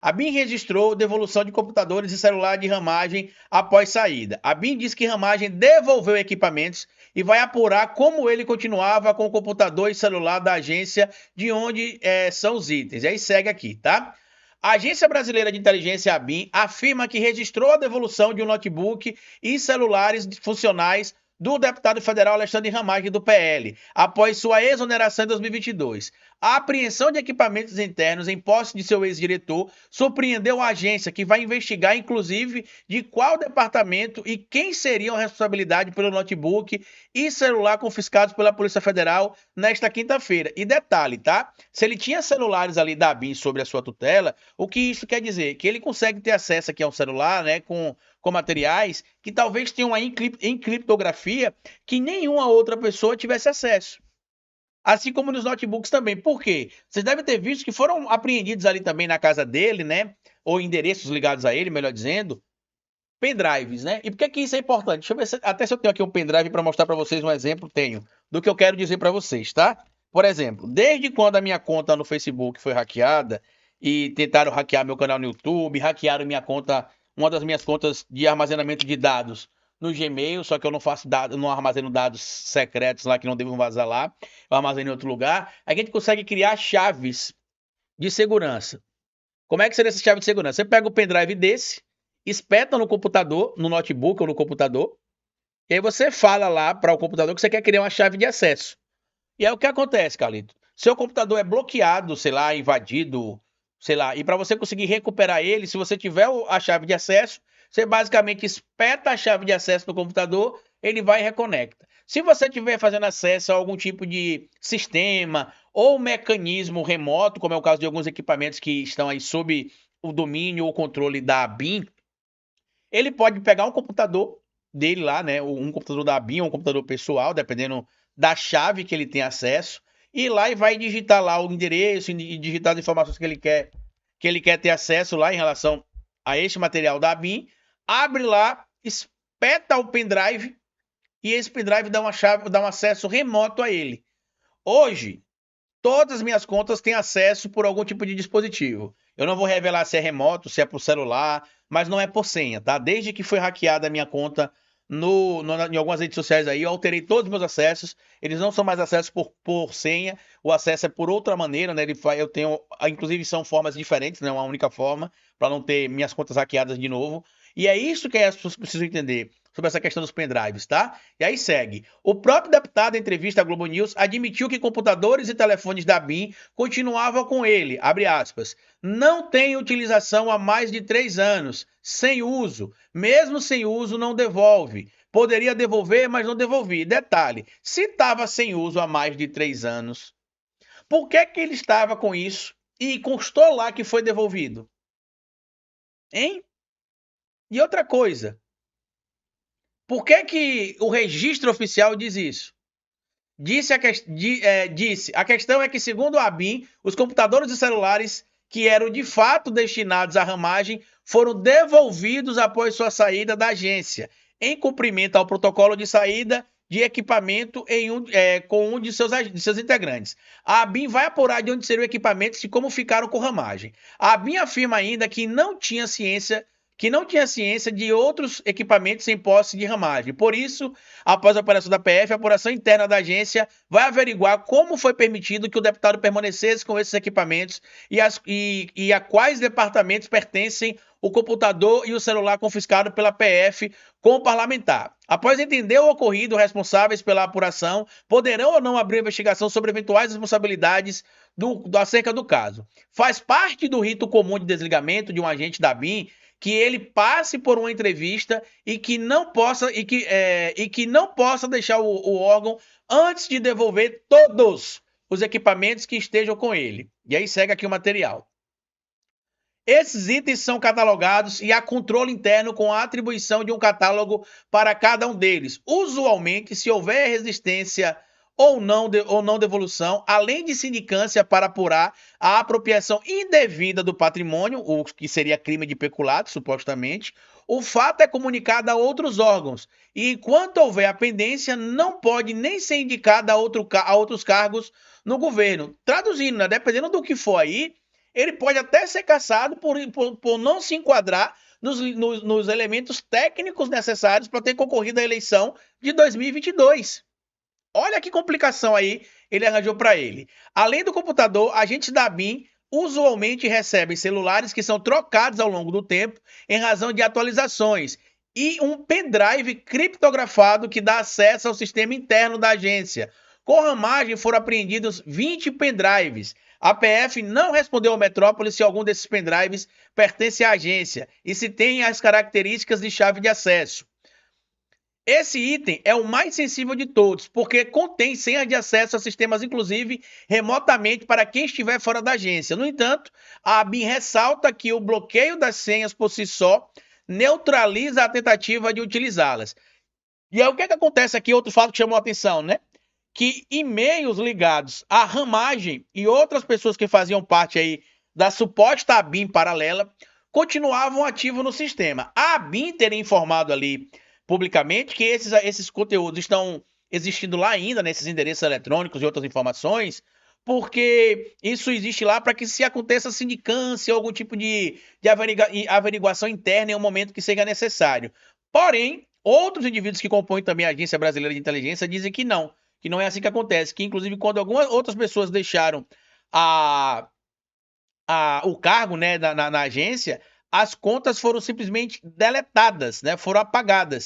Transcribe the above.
A BIM registrou devolução de computadores e celular de ramagem após saída. A BIM diz que ramagem devolveu equipamentos e vai apurar como ele continuava com o computador e celular da agência de onde são os itens. E aí segue aqui, tá? A Agência Brasileira de Inteligência, a BIM, afirma que registrou a devolução de um notebook e celulares funcionais do deputado federal Alexandre Ramagem, do PL, após sua exoneração em 2022. A apreensão de equipamentos internos em posse de seu ex-diretor surpreendeu a agência, que vai investigar, inclusive, de qual departamento e quem seriam a responsabilidade pelo notebook e celular confiscados pela Polícia Federal nesta quinta-feira. E detalhe, tá? Se ele tinha celulares ali da BIM sobre a sua tutela, o que isso quer dizer? Que ele consegue ter acesso aqui a um celular, né, com materiais que talvez tenham uma encriptografia que nenhuma outra pessoa tivesse acesso. Assim como nos notebooks também. Por quê? Vocês devem ter visto que foram apreendidos ali também na casa dele, né? Ou endereços ligados a ele, melhor dizendo, pendrives, né? E por que que isso é importante? Deixa eu ver até se eu tenho aqui um pendrive para mostrar para vocês um exemplo, tenho, do que eu quero dizer para vocês, tá? Por exemplo, desde quando a minha conta no Facebook foi hackeada e tentaram hackear meu canal no YouTube, hackearam minha conta, uma das minhas contas de armazenamento de dados no Gmail, só que eu não faço dados, não armazeno dados secretos lá que não devem vazar lá, eu armazeno em outro lugar. A gente consegue criar chaves de segurança. Como é que seria essa chave de segurança? Você pega o pendrive desse, espeta no computador, no notebook ou no computador, e aí você fala lá para o computador que você quer criar uma chave de acesso. E aí o que acontece, Carlito? Seu computador é bloqueado, sei lá, invadido, sei lá, e para você conseguir recuperar ele, se você tiver a chave de acesso, você basicamente espeta a chave de acesso no computador, ele vai e reconecta. Se você estiver fazendo acesso a algum tipo de sistema ou mecanismo remoto, como é o caso de alguns equipamentos que estão aí sob o domínio ou controle da BIM, ele pode pegar um computador dele lá, né? Um computador da BIM, um computador pessoal, dependendo da chave que ele tem acesso, e ir lá e vai digitar lá o endereço e digitar as informações que ele quer ter acesso lá em relação a este material da BIM, abre lá, espeta o pendrive e esse pendrive dá uma chave, dá um acesso remoto a ele. Hoje, todas as minhas contas têm acesso por algum tipo de dispositivo. Eu não vou revelar se é remoto, se é por celular, mas não é por senha, tá? Desde que foi hackeada a minha conta em algumas redes sociais aí, eu alterei todos os meus acessos. Eles não são mais acessos por senha, o acesso é por outra maneira, né? Eu tenho, inclusive são formas diferentes, não é uma única forma, para não ter minhas contas hackeadas de novo. E é isso que as pessoas precisam entender sobre essa questão dos pendrives, tá? E aí segue. O próprio deputado, em entrevista à Globo News, admitiu que computadores e telefones da BIM continuavam com ele, abre aspas, não tem utilização há mais de 3 anos, sem uso. Mesmo sem uso, não devolve. Poderia devolver, mas não devolvi. Detalhe, se estava sem uso há mais de 3 anos, por que que ele estava com isso e constou lá que foi devolvido? Hein? E outra coisa, por que que o registro oficial diz isso? Disse, a questão é que, segundo a ABIN, os computadores e celulares que eram de fato destinados à ramagem foram devolvidos após sua saída da agência, em cumprimento ao protocolo de saída de equipamento com um de seus integrantes. A ABIN vai apurar de onde seriam equipamentos e como ficaram com ramagem. A ABIN afirma ainda que não tinha ciência de outros equipamentos em posse de ramagem. Por isso, após a operação da PF, a apuração interna da agência vai averiguar como foi permitido que o deputado permanecesse com esses equipamentos e a quais departamentos pertencem o computador e o celular confiscado pela PF com o parlamentar. Após entender o ocorrido, responsáveis pela apuração poderão ou não abrir investigação sobre eventuais responsabilidades acerca do caso. Faz parte do rito comum de desligamento de um agente da BIM que ele passe por uma entrevista e que não possa deixar o órgão antes de devolver todos os equipamentos que estejam com ele. E aí segue aqui o material. Esses itens são catalogados e há controle interno com a atribuição de um catálogo para cada um deles. Usualmente, se houver resistência ou não devolução, além de sindicância para apurar a apropriação indevida do patrimônio, o que seria crime de peculato, supostamente, o fato é comunicado a outros órgãos e, enquanto houver a pendência, não pode nem ser indicado a outros cargos no governo. Traduzindo, né, dependendo do que for aí, ele pode até ser cassado por não se enquadrar nos elementos técnicos necessários para ter concorrido à eleição de 2022. Olha que complicação aí ele arranjou para ele. Além do computador, agentes da BIM usualmente recebem celulares que são trocados ao longo do tempo em razão de atualizações e um pendrive criptografado que dá acesso ao sistema interno da agência. Com ramagem foram apreendidos 20 pendrives. A PF não respondeu ao Metrópole se algum desses pendrives pertence à agência e se tem as características de chave de acesso. Esse item é o mais sensível de todos, porque contém senhas de acesso a sistemas, inclusive remotamente, para quem estiver fora da agência. No entanto, a ABIN ressalta que o bloqueio das senhas por si só neutraliza a tentativa de utilizá-las. E aí, o que acontece aqui? Outro fato que chamou a atenção, né? Que e-mails ligados à ramagem e outras pessoas que faziam parte aí da suposta ABIN paralela continuavam ativos no sistema. A ABIN teria informado ali publicamente que esses conteúdos estão existindo lá ainda, nesses endereços eletrônicos e outras informações, porque isso existe lá para que se aconteça sindicância ou algum tipo de averiguação interna em um momento que seja necessário. Porém, outros indivíduos que compõem também a Agência Brasileira de Inteligência dizem que não é assim que acontece, que inclusive quando algumas outras pessoas deixaram o cargo, né, na agência, as contas foram simplesmente deletadas, né, foram apagadas.